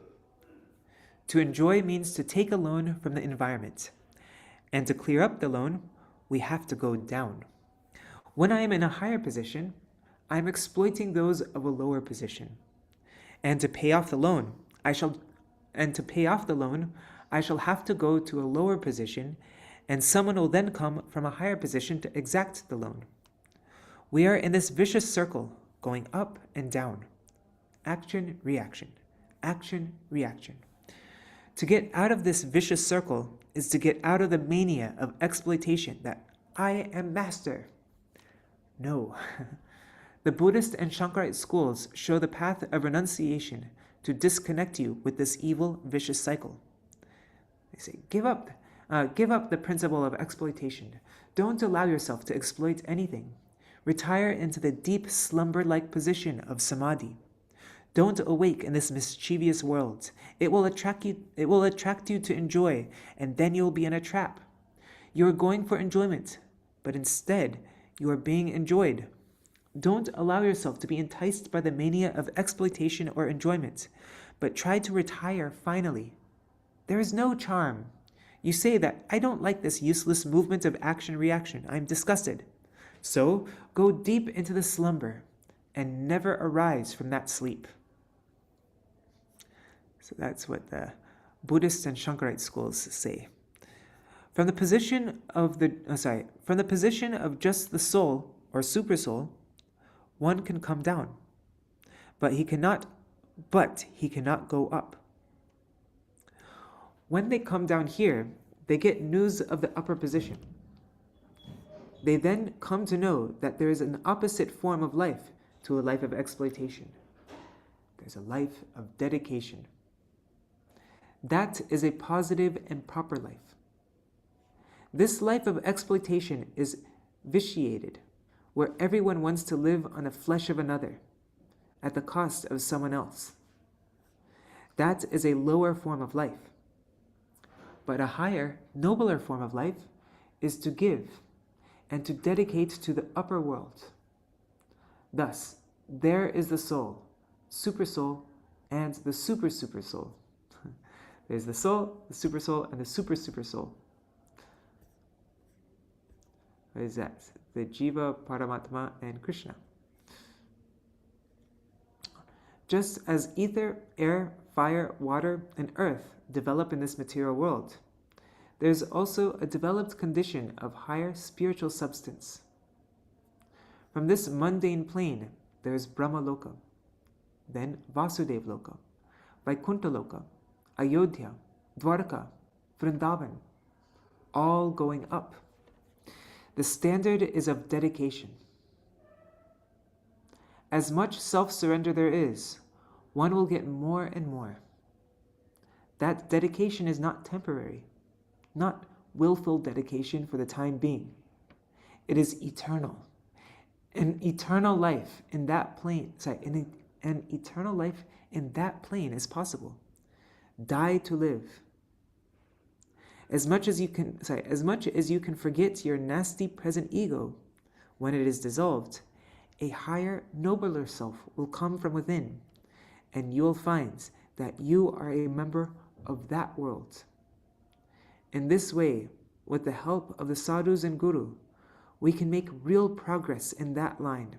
A: To enjoy means to take a loan from the environment, and to clear up the loan, we have to go down. When I am in a higher position, I am exploiting those of a lower position. And to pay off the loan, I shall have to go to a lower position, and someone will then come from a higher position to exact the loan. We are in this vicious circle, going up and down. Action, reaction. Action, reaction. To get out of this vicious circle is to get out of the mania of exploitation that I am master. No. The Buddhist and Shankarite schools show the path of renunciation to disconnect you with this evil, vicious cycle. They say, give up the principle of exploitation. Don't allow yourself to exploit anything. Retire into the deep slumber-like position of samadhi. Don't awake in this mischievous world. It will attract you to enjoy, and then you'll be in a trap. You are going for enjoyment, but instead you are being enjoyed. Don't allow yourself to be enticed by the mania of exploitation or enjoyment, but try to retire finally. There is no charm. You say that, I don't like this useless movement of action-reaction. I'm disgusted. So go deep into the slumber and never arise from that sleep. So that's what the Buddhist and Shankarite schools say. From the position of just the soul or supersoul, one can come down, but he cannot go up. When they come down here, they get news of the upper position. They then come to know that there is an opposite form of life to a life of exploitation. There's a life of dedication. That is a positive and proper life. This life of exploitation is vitiated, where everyone wants to live on the flesh of another, at the cost of someone else. That is a lower form of life. But a higher, nobler form of life is to give and to dedicate to the upper world. Thus, there is the soul, supersoul, and the super-supersoul. There's the soul, the supersoul, and the super-supersoul. What is that? The Jiva, Paramatma, and Krishna. Just as ether, air, fire, water, and earth develop in this material world, there is also a developed condition of higher spiritual substance. From this mundane plane, there is Brahmaloka, then Vasudevloka, Vaikuntha-loka, Ayodhya, Dwarka, Vrindavan, all going up. The standard is of dedication. As much self-surrender there is, one will get more and more. That dedication is not temporary, not willful dedication for the time being. It is eternal. An eternal life in that plane, an eternal life in that plane is possible. Die to live. As much as you can forget your nasty present ego, when it is dissolved, a higher, nobler self will come from within, and you will find that you are a member of that world. In this way, with the help of the sadhus and guru, we can make real progress in that line,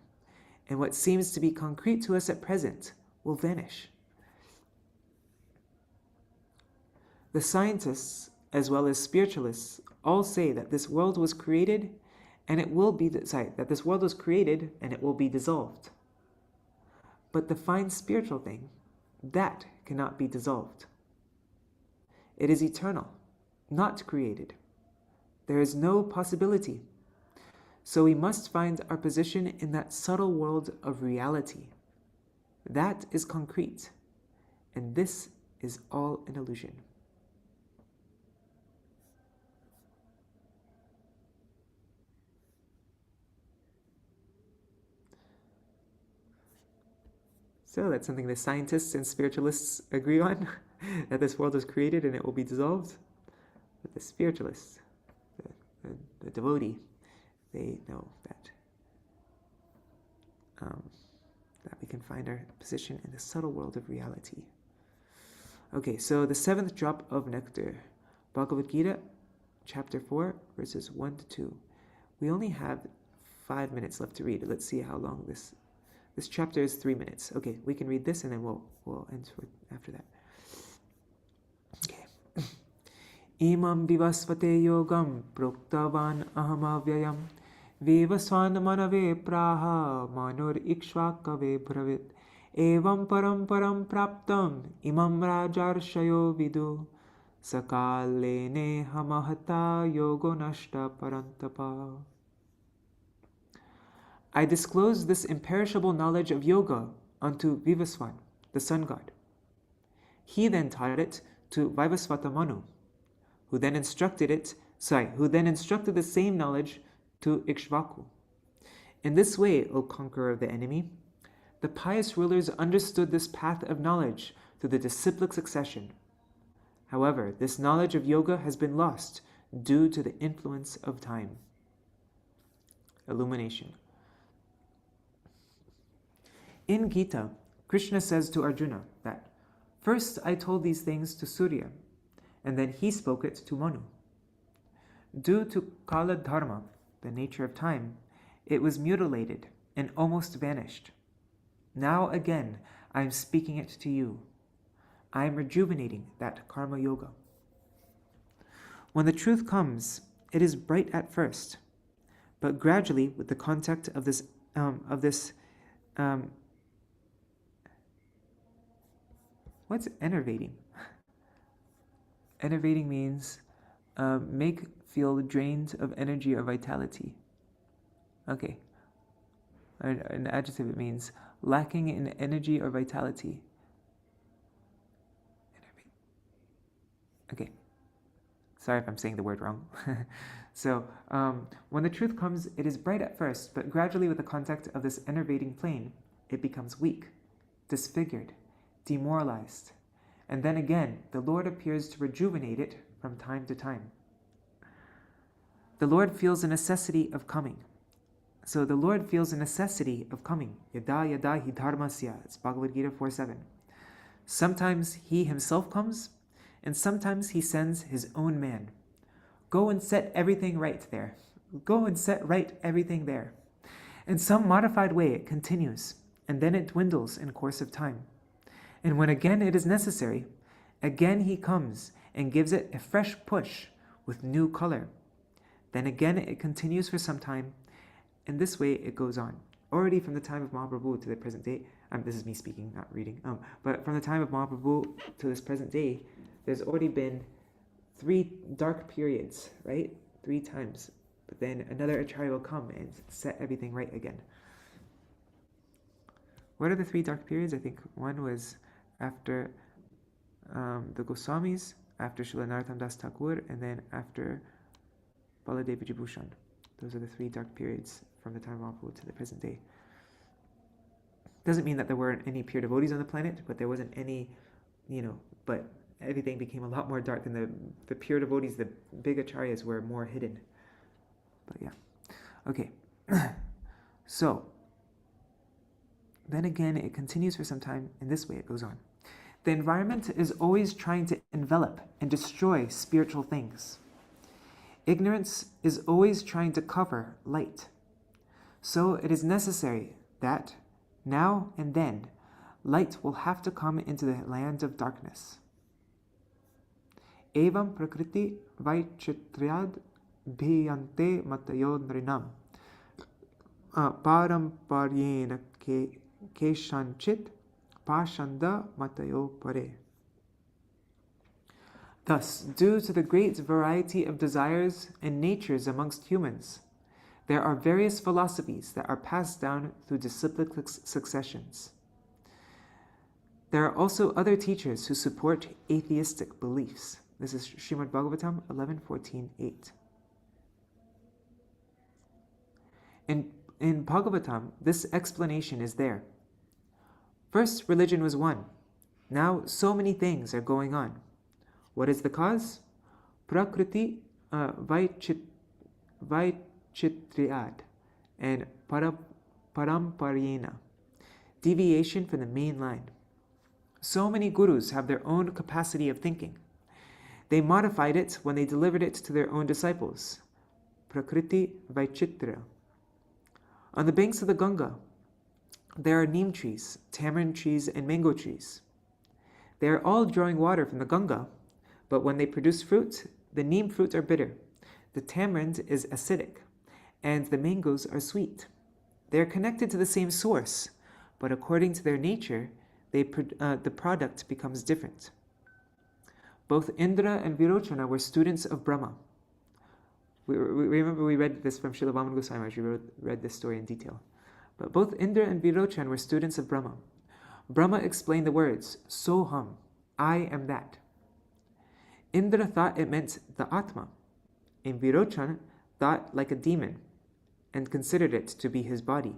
A: and what seems to be concrete to us at present will vanish. The scientists, as well as spiritualists, all say that this world was created and it will be dissolved. But the fine spiritual thing, that cannot be dissolved. It is eternal, not created. There is no possibility. So we must find our position in that subtle world of reality. That is concrete, and this is all an illusion. So that's something the scientists and spiritualists agree on, that this world was created and it will be dissolved. But the spiritualists, the devotee, they know that we can find our position in the subtle world of reality. Okay, so the seventh drop of nectar, Bhagavad-gītā, chapter 4, verses 1 to 2. We only have 5 minutes left to read. Let's see how long this chapter is. 3 minutes. Okay, we can read this and then we'll end after that. Okay. Imam vivasvate yogam proktavan ahamavyayam vivasvan manave praha manur ikshvakave bravit evam param praptam imam rajarshayo vidu sakalene hamahata yogo nashta parantapa. I disclosed this imperishable knowledge of yoga unto Vivaswan, the sun god. He then taught it to Vaivasvata Manu, who then instructed the same knowledge to Ikshvaku. In this way, O conqueror of the enemy, the pious rulers understood this path of knowledge through the disciplic succession. However, this knowledge of yoga has been lost due to the influence of time. Illumination. In Gita, Krishna says to Arjuna that, "First I told these things to Surya, and then he spoke it to Manu. Due to Kala Dharma, the nature of time, it was mutilated and almost vanished. Now again, I am speaking it to you. I am rejuvenating that karma yoga. When the truth comes, it is bright at first, but gradually, with the contact of this what's enervating? Enervating means feel drained of energy or vitality. Okay. An adjective, it means lacking in energy or vitality. Okay. Sorry if I'm saying the word wrong. So, when the truth comes, it is bright at first, but gradually with the contact of this enervating plane, it becomes weak, disfigured, demoralized. And then again, the Lord appears to rejuvenate it from time to time. The Lord feels the necessity of coming. So the Lord feels the necessity of coming. Yada yada hi dharmasya. It's Bhagavad-gītā 4:7. Sometimes he himself comes, and sometimes he sends his own man. Go and set everything right there. Go and set right everything there. In some modified way it continues, and then it dwindles in course of time. And when again it is necessary, again he comes and gives it a fresh push with new color. Then again it continues for some time, and this way it goes on. Already from the time of Mahaprabhu to the present day, this is me speaking, not reading, but from the time of Mahaprabhu to this present day, there's already been 3 dark periods, right? 3 times. But then another Acharya will come and set everything right again. What are the 3 dark periods? I think one was after the Gosvāmīs, after Śrīla Narottam Das Thakur, and then after Baladeva Vibhushan. Those are the 3 dark periods from the time of Mahaprabhu to the present day. Doesn't mean that there weren't any pure devotees on the planet, but there wasn't any, but everything became a lot more dark, and the pure devotees, the big acharyas, were more hidden. But yeah. Okay. So, then again, it continues for some time, and this way it goes on. The environment is always trying to envelop and destroy spiritual things. Ignorance is always trying to cover light. So it is necessary that, now and then, light will have to come into the land of darkness. Evam prakriti vaichitriyad bhiyante matayo nrinam paramparyena keshanchit pashanda matayo pare. Thus, due to the great variety of desires and natures amongst humans, there are various philosophies that are passed down through disciplic successions. There are also other teachers who support atheistic beliefs. This is Srimad Bhagavatam 11.14.8. In Bhagavatam, this explanation is there. First, religion was one. Now, so many things are going on. What is the cause? Prakriti vaichitriyad and paramparyena, deviation from the main line. So many gurus have their own capacity of thinking. They modified it when they delivered it to their own disciples. Prakriti vaichitra. On the banks of the Ganga, there are neem trees, tamarind trees, and mango trees. They are all drawing water from the Ganga, but when they produce fruit, the neem fruit are bitter, the tamarind is acidic, and the mangoes are sweet. They are connected to the same source, but according to their nature, the product becomes different. Both Indra and Virochana were students of Brahma. We remember we read this from Śrīla Gosvāmī. We read this story in detail. But both Indra and Virochan were students of Brahma. Brahma explained the words, Soham, I am that. Indra thought it meant the Atma, and Virochan thought like a demon, and considered it to be his body.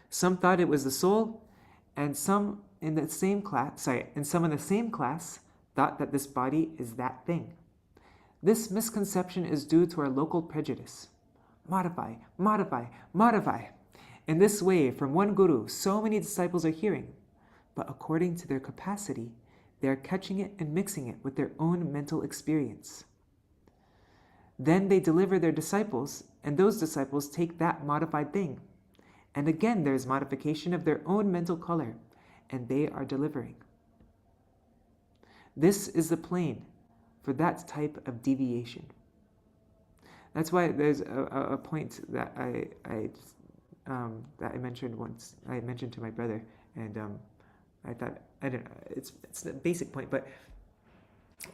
A: Some thought it was the soul, and some in the same class thought that this body is that thing. This misconception is due to our local prejudice. Modify, modify, modify. In this way, from one guru, so many disciples are hearing, but according to their capacity, they are catching it and mixing it with their own mental experience. Then they deliver their disciples, and those disciples take that modified thing. And again, there is modification of their own mental color, and they are delivering. This is the plane for that type of deviation. That's why there's a point that I mentioned once. I mentioned to my brother, and I thought, I don't know, it's a basic point, but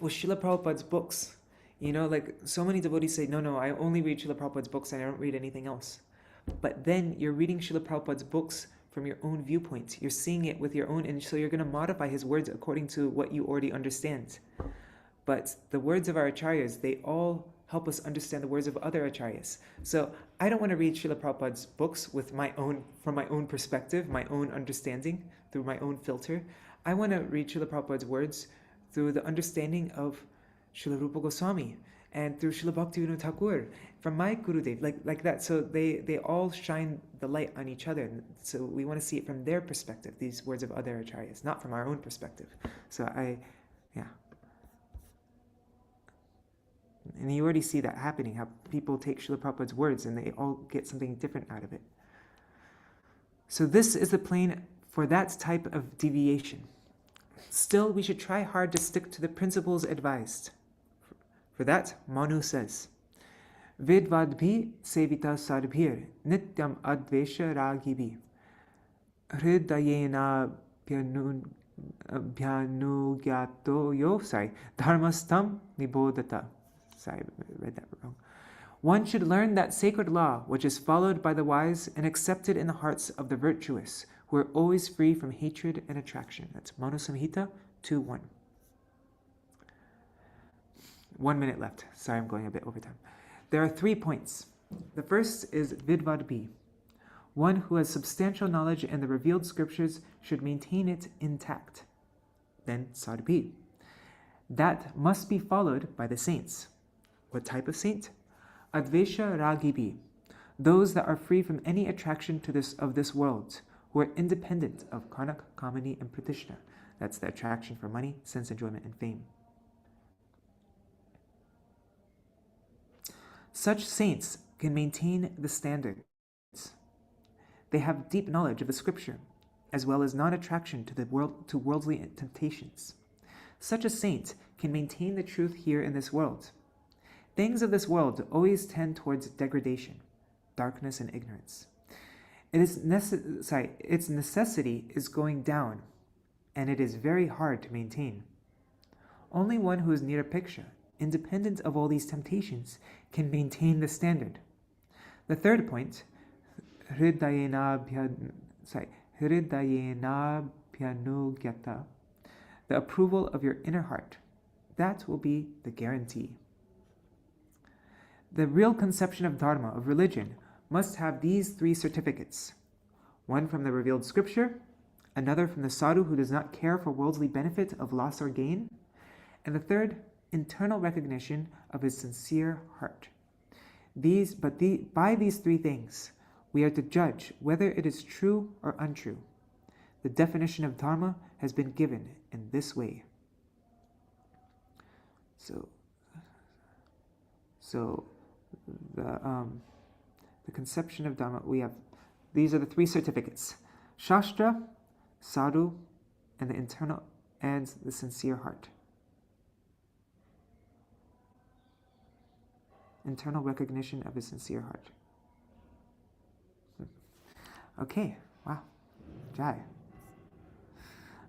A: with Srila Prabhupada's books, like so many devotees say, no, I only read Srila Prabhupada's books and I don't read anything else. But then you're reading Srila Prabhupada's books from your own viewpoint. You're seeing it with your own, and so you're going to modify his words according to what you already understand. But the words of our acharyas, they all help us understand the words of other acharyas. So I don't want to read Srila Prabhupada's books from my own perspective, my own understanding, through my own filter. I want to read Srila Prabhupada's words through the understanding of Srila Rupa Gosvāmī and through Srila Bhakti Thakur, from my Gurudev, like that. So they all shine the light on each other. So we want to see it from their perspective, these words of other acharyas, not from our own perspective. So and you already see that happening, how people take Srila Prabhupada's words and they all get something different out of it. So this is the plane for that type of deviation. Still, we should try hard to stick to the principles advised. For that, Manu says, Vedvadbhi sevita sarbhir nityam advesha ragibhi hridayena bhyanugyato dharmastam nibodhata. Sorry, I read that wrong. One should learn that sacred law which is followed by the wise and accepted in the hearts of the virtuous, who are always free from hatred and attraction. That's Manu Samhita 2.1. 1 minute left. Sorry, I'm going a bit over time. There are 3 points. The first is Vidvadbhi. One who has substantial knowledge in the revealed scriptures should maintain it intact. Then Sarbhi. That must be followed by the saints. What type of saint? Advesha Ragibi. Those that are free from any attraction of this world, who are independent of Kanak, Kamani, and Pratishna. That's the attraction for money, sense enjoyment, and fame. Such saints can maintain the standards. They have deep knowledge of the scripture, as well as non-attraction to worldly temptations. Such a saint can maintain the truth here in this world. Things of this world always tend towards degradation, darkness, and ignorance. Its necessity is going down, and it is very hard to maintain. Only one who is nirapiksha, independent of all these temptations, can maintain the standard. The third point, hridayenabhyanugyata, the approval of your inner heart. That will be the guarantee. The real conception of dharma, of religion, must have these 3 certificates. One from the revealed scripture, another from the sadhu who does not care for worldly benefit of loss or gain, and the third, internal recognition of his sincere heart. By these 3 things, we are to judge whether it is true or untrue. The definition of dharma has been given in this way. So the conception of dharma, these are the 3 certificates: Shastra, Sadhu, and the sincere heart. Internal recognition of a sincere heart. Okay, wow, Jai.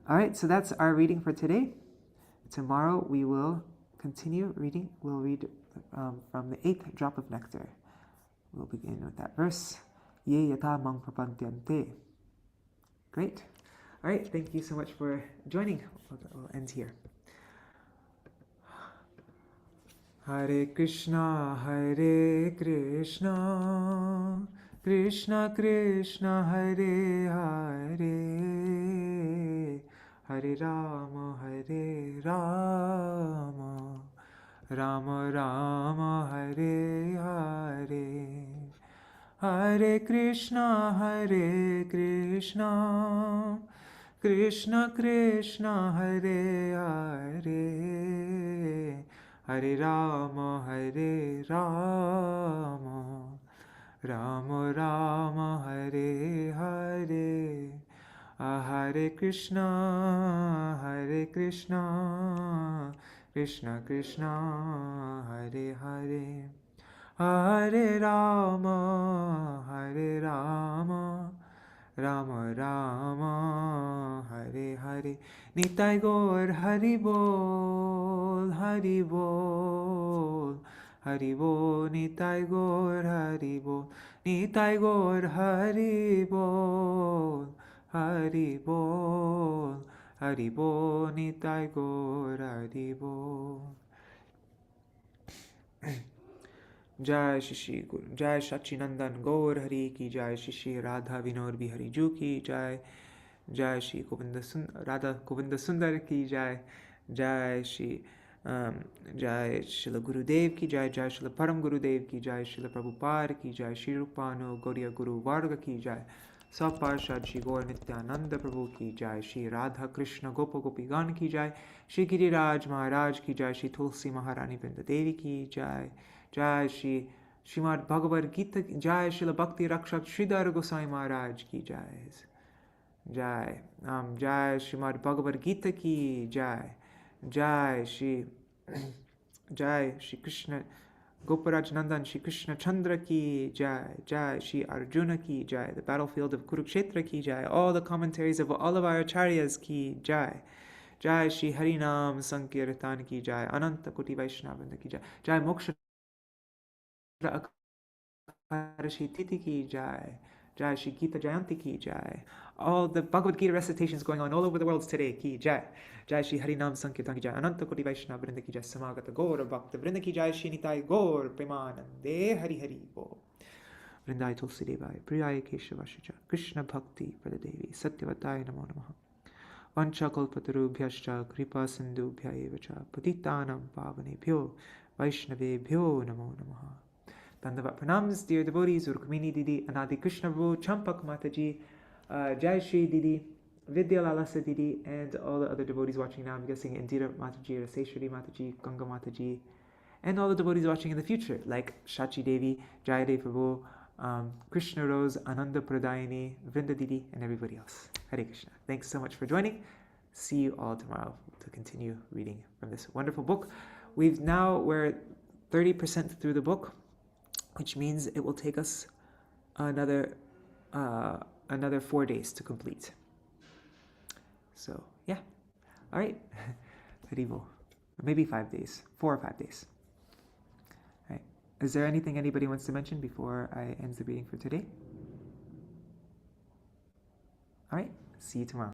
A: Alright, so that's our reading for today. Tomorrow we will continue reading. We'll read from the 8th drop of nectar. We'll begin with that verse. ye yatha mang prapadyante. Great. All right, thank you so much for joining. We'll end here. Hare Krishna, Krishna Krishna, Hare Hare, Hare Rama, Rama Rama, Hare Hare. Hare Krishna, Krishna Krishna, Hare Hare, Hare Rama, Rama Rama, Hare Hare. Hare Krishna, Krishna Krishna, Hare Hare, Hare Rama, Rama Rama, Hare Hare. Nitai Gaur Hari Bol, Hari Bol, Hari Bol. Nitai Gaur Hari Bol, Nitai Gaur Hari Bol, Hari Bol, Hari Bol. Nitai Gaur Hari Bol. Jai Shri Jai Sachinandan Gaur Hari ki Jai, Shri Radha Vinod Bihari Ju ki Jai, Jai Shri Radha Govinda Sundar ki Jai, Jai Shri Jai Srila Gurudev ki Jai, Jai Srila Param Gurudev ki Jai, Srila Prabhupada ki Jai, Shri Rupanuga Gauriya Guru Varga ki Jai, Saparshad Shri Gaur Nityananda Prabhu ki Jai, Shri Radha Krishna Gopa Gopigan ki Jai, Shri Giriraj Maharaj ki Jai, Shri Tulsi Maharani Vrinda Devi ki Jai, Jai Shri Srimad Bhagavad-gītā ki Jai, Śrīla Bhakti Rakṣaka Śrīdhara Gosvāmī Mahārāja ki Jai, Jai Jai Srimad Bhagavad-gītā ki Jai, Jai Shri Jai Shri Krishna Goparaj Nandan Shri Krishna Chandra ki Jai, Jai Shri Arjuna ki Jai, the battlefield of Kurukshetra ki Jai, all the commentaries of all of our acharyas ki Jai, Jai Shri Harinam Sankirtan ki Jai, Ananta Koti Vaishnavanda ki Jai, Jai Moksha Titi ki Jai, Jai Shri Gita Jayanti ki Jai, all the Bhagavad-gītā recitations going on all over the world today ki Jai, Jai Shri Harinam Sankirtan ki Jai, Ananta Koti Vaishnava Vrinda ki Jai, Samagata Gaura Bhakta Vrinda ki Jai, Shri Nitai Gaur Premanande Hari Hari Bo, Vrindai Tulsi Devai, Priyaya Keshavashacha, Krishna Bhakti Pradadevi, Satyavataya Namo Namaha, Vancha Kalpatarubhyascha, Kripa Sindhubhya Evacha, Patitanam Pavanebhyo, Vaishnavebhyo Namo Namaha. Dandavat pranams, dear devotees, Urkamini Didi, Anadi Krishna Prabhu, Champak Mataji, Jai Shri Didi, Vidya Lalasa Didi, and all the other devotees watching now. I'm guessing Indira Mataji, Raseshwari Mataji, Ganga Mataji, and all the devotees watching in the future, like Shachi Devi, Jai Dev Prabhu, Krishna Rose, Ananda Pradayani, Vrinda Didi, and everybody else. Hare Krishna. Thanks so much for joining. See you all tomorrow to continue reading from this wonderful book. We're 30% through the book, which means it will take us another 4 days to complete. So yeah, all right, Haribo, maybe 5 days, 4 or 5 days. All right, is there anything anybody wants to mention before I end the reading for today? All right, see you tomorrow.